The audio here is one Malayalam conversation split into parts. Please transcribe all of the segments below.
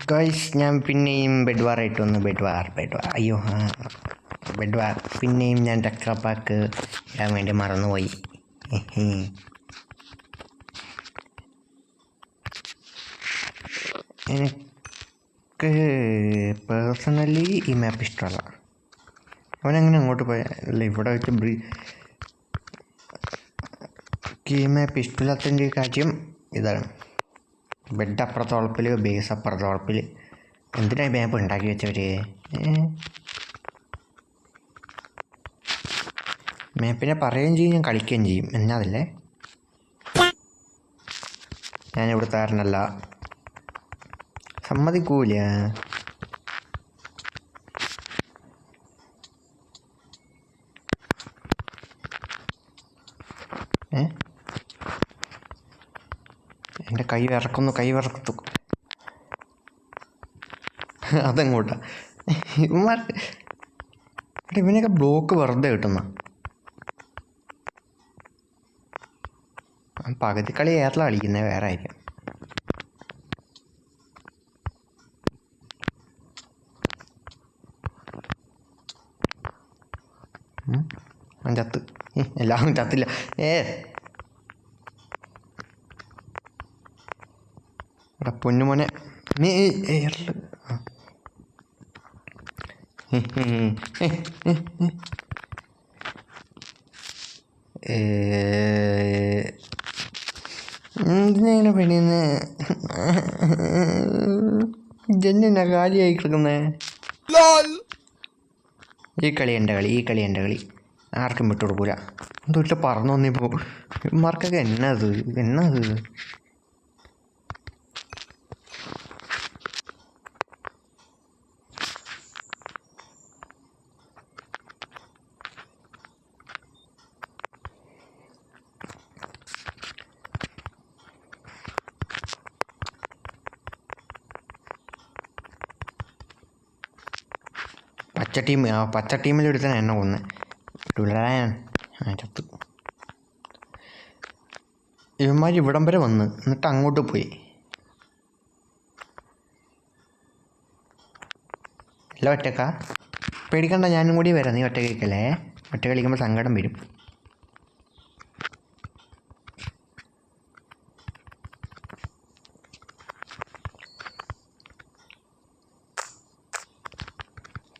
ഗൈസ് ഞാൻ പിന്നെയും ബെഡ് വാർ ആയിട്ട് വന്നു. ബെഡ് വാർ അയ്യോ ബെഡ് വാർ പിന്നെയും ഞാൻ ടെക്സ്ട്രാ പാക്ക് ഇടാൻ വേണ്ടി മറന്നുപോയി. എനിക്ക് പേഴ്സണലി ഈ മാപ്പ് ഇഷ്ടമല്ല. അവനങ്ങനെ അങ്ങോട്ട് പോയല്ല ഇവിടെ വെച്ച് ഈ മാപ്പ് ഇഷ്ടമില്ലാത്തതിൻ്റെ കാര്യം ഇതാണ്. ബെഡ് അപ്പുറത്തോളപ്പിൽ ബേസ് അപ്പുറത്തോളപ്പിൽ എന്തിനാണ് മാപ്പ് ഉണ്ടാക്കി വെച്ചവർ? മാപ്പിനെ പറയുകയും ചെയ്യും, ഞാൻ കളിക്കുകയും ചെയ്യും. എന്നാതല്ലേ ഞാൻ ഇവിടുത്തെ കാരനല്ല, സമ്മതിക്കൂല. എൻ്റെ കൈ വിറക്കുന്നു. അതെങ്ങോട്ടാ ഇവനൊക്കെ ബ്ലോക്ക് വെറുതെ കിട്ടുന്ന പകുതി കളി ഏറില കളിക്കുന്നത് വേറെ ആയിരിക്കും. ചത്ത് എല്ലാവരും ചത്തില്ല. പൊന്നുമോനെ നീ എന്തിനാ പെണിയുന്നേ? ജെന്നാ കാലിയായി കിടക്കുന്നേ? ഈ കളി എൻ്റെ കളി ആർക്കും വിട്ടുകൊടുക്കൂല. എന്തൊരു പറഞ്ഞു വന്നിപ്പോൾ ഇമാർക്കൊക്കെ എന്നാത് പച്ച ടീമിലെടുത്താണ് എന്നെ കൊന്ന് ചത്ത്. ഇവന്മാർ ഇവിടം വരെ വന്ന് എന്നിട്ട് അങ്ങോട്ട് പോയി. അല്ല ഒറ്റക്കാ പേടിക്കണ്ട, ഞാനും കൂടി വരാം. നീ ഒറ്റ കളിക്കല്ലേ? ഒറ്റ കളിക്കുമ്പോൾ സങ്കടം വരും.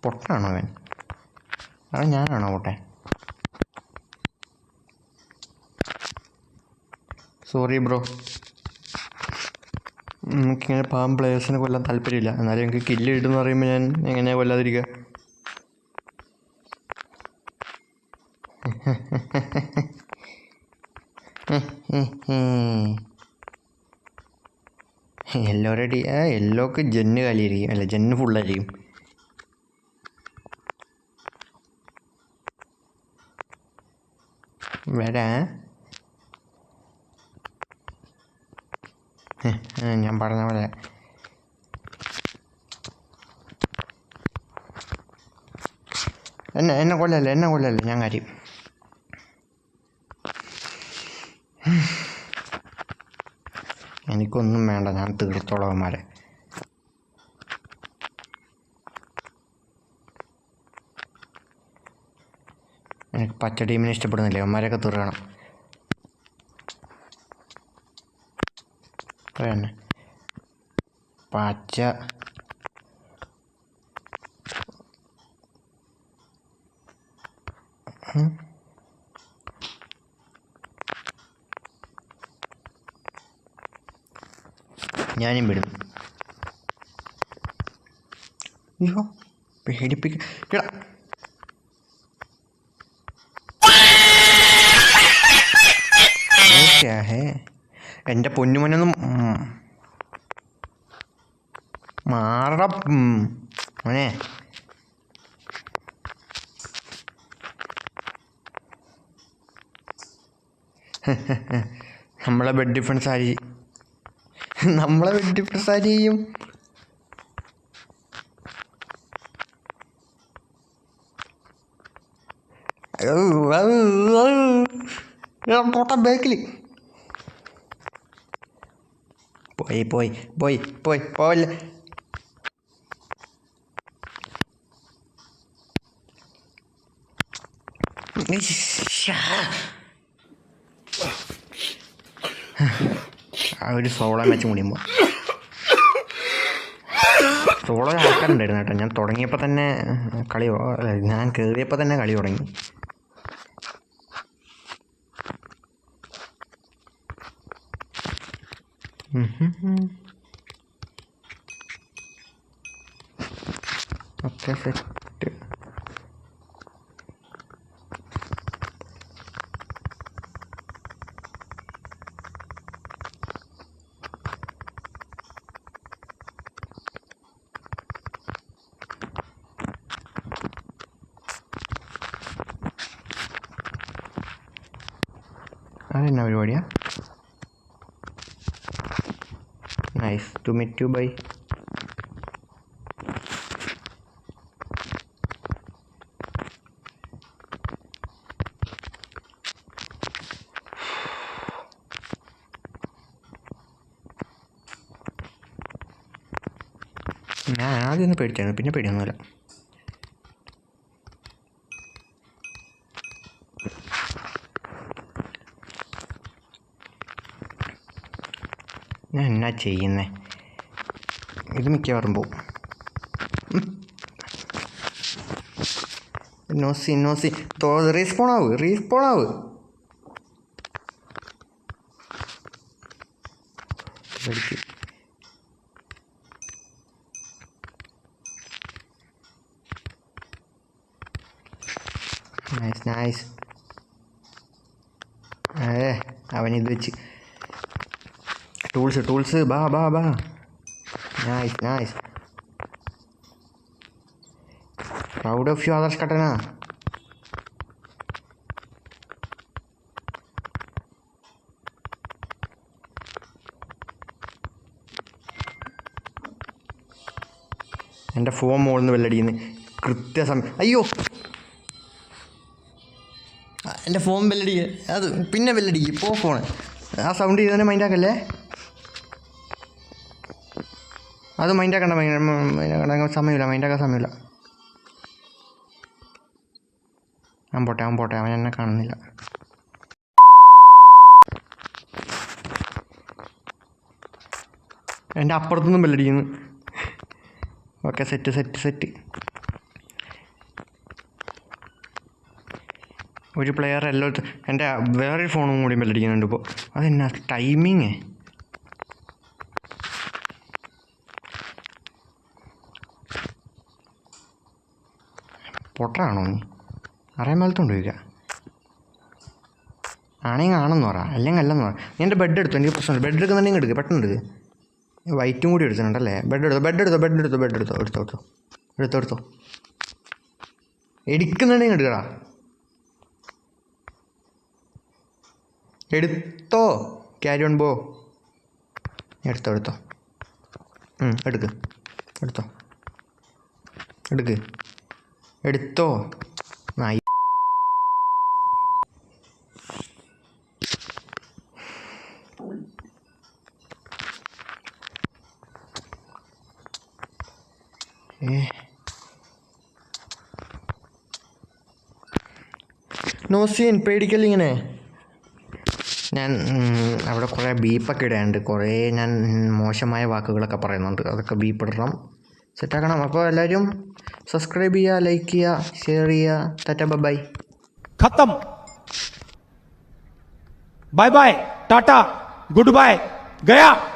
പൊട്ടാണോ അവൻ? അത് ഞാനാണോ പൊട്ടൻ? സോറി ബ്രോ, എനിക്കിങ്ങനെ പ്ലേയേഴ്സിനെ കൊല്ലാൻ താല്പര്യമില്ല. എന്നാലും എനിക്ക് കില്ല് കിട്ടുമെന്ന് പറയുമ്പോൾ ഞാൻ എങ്ങനെയാണ് കൊല്ലാതിരിക്കുക? എല്ലാവരുടെ എല്ലോക്ക് ജെന്ന് കാലിയായിരിക്കും, അല്ല ജെന്ന് ഫുള്ളായിരിക്കും. വരാ ഞാൻ പറഞ്ഞ പോലെ എന്നെ കൊല്ലല്ലേ ഞാൻ കാര്യം. എനിക്കൊന്നും വേണ്ട, ഞാൻ തീർത്തോളം അവന്മാരെ. എനിക്ക് പച്ച ടീമിനെ ഇഷ്ടപ്പെടുന്നില്ല, അവന്മാരെയൊക്കെ തീർക്കണം. തന്നെ പച്ച ഞാനും വിടും. അയ്യോ പേടിപ്പിക്ക. എൻ്റെ പൊന്നുമനൊന്നും മാറ മോനെ. നമ്മളെ ബെഡ് ഡിഫൻസ് ആര് ചെയ്യും? പൊട്ടാ ബാക്കിൽ പോയി പോവല്ലേ. ആ ഒരു സോളോ മാച്ച് മുടിയുമ്പോൾ സോളോ ആൾക്കാരുണ്ടായിരുന്നു കേട്ടോ. ഞാൻ തുടങ്ങിയപ്പോൾ തന്നെ ഞാൻ കയറിയപ്പോൾ തന്നെ കളി തുടങ്ങി. Okay set. അതെന്നാ പരിപാടിയാ? Nice to meet you bye. ഞാൻ ആദ്യം ഒന്ന് പേടിച്ചായിരുന്നു, പിന്നെ പേടിയൊന്നുമില്ല. ഞാൻ എന്നാ ചെയ്യുന്നേ? ഇത് മിക്കവാറും പോവും. നോസി റീസ്പോൺ ആവ്. നൈസ്. അവനിത് വെച്ച് ടൂൾസ് ബാ. Nice. Proud of you Adarsh കട്ടന. എൻ്റെ ഫോൺ മുകളിൽ നിന്ന് വെല്ലടിക്കുന്നു കൃത്യസമയം. അയ്യോ, എൻ്റെ ഫോൺ വെല്ലടിക്കുക. അത് പിന്നെ വെല്ലടിക്കുക. ഫോണ് ആ സൗണ്ട് ചെയ്ത് തന്നെ മൈൻഡാക്കല്ലേ. അത് മൈൻഡാക്കണ്ട സമയമില്ല. മൈൻഡാക്കാൻ സമയമില്ല. അവൻ പോട്ടെ. അവൻ എന്നെ കാണുന്നില്ല. എൻ്റെ അപ്പുറത്തുനിന്നും ബെല്ലടിക്കുന്നു. Okay set. ഒരു പ്ലെയർ എല്ലായിടത്തും. എൻ്റെ വേറൊരു ഫോണും കൂടി ബെല്ലടിക്കുന്നുണ്ട് ഇപ്പോൾ. അതെന്നാ ടൈമിങ്? പൊട്ടറാണോ നീ? അറിയാൻ മേലത്തോണ്ട് ചോദിക്കുക. ആണെങ്കിൽ ആണെന്ന് പറ, അല്ലെങ്കിൽ അല്ലെന്ന് പറ. നീ എൻ്റെ ബെഡ് എടുത്തു. എനിക്ക് പ്രശ്നമില്ല. ബെഡ് എടുക്കുന്നുണ്ടെങ്കിൽ എടുക്കുക, പെട്ടെന്ന് എടുക്കുക. വൈറ്റും കൂടി എടുത്തിട്ടുണ്ടല്ലേ? ബെഡ് എടുത്തോ. എടുക്കുന്നുണ്ടെങ്കിൽ എടുക്കടാ. എടുത്തോ. ക്യാരി ഓൺ ബോ. എടുത്തോ. എടുത്തോ. നായി. നോസീൻ പേടിക്കല്ലിങ്ങനെ. ഞാൻ അവിടെ കുറേ ബീപ്പൊക്കെ ഇടാനുണ്ട്. കുറേ ഞാൻ മോശമായ വാക്കുകളൊക്കെ പറയുന്നുണ്ട്. അതൊക്കെ ബീപ്പ് ഇടണം, സെറ്റാക്കണം. അപ്പോൾ എല്ലാവരും സബ്സ്ക്രൈബ് ചെയ്യുക, ലൈക്ക് ചെയ്യുക, ഷെയർ ചെയ്യുക. Tata bye. खत्म. Bye bye, tata, good bye, गया.